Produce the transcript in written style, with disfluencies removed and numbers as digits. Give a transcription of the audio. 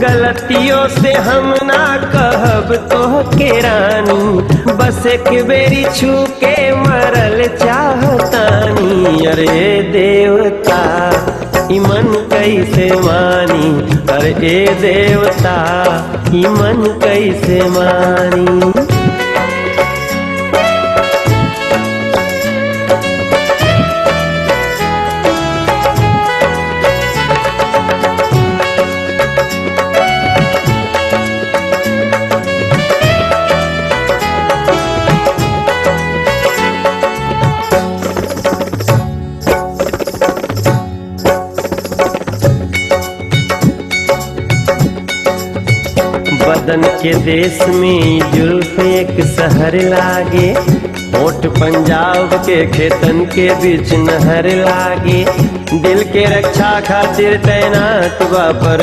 गलतियों से हम ना कहब तो के रानी, बस एक बेरी छू के मरल चाहतानी। अरे देवता ई मन कैसे मानी, अरे ए देवता ई मन कैसे मानी। बदन के देश में जुल्फ एक शहर लागे, होठ पंजाब के खेतन के बीच नहर लागे। दिल के रक्षा खातिर तैनात बा पर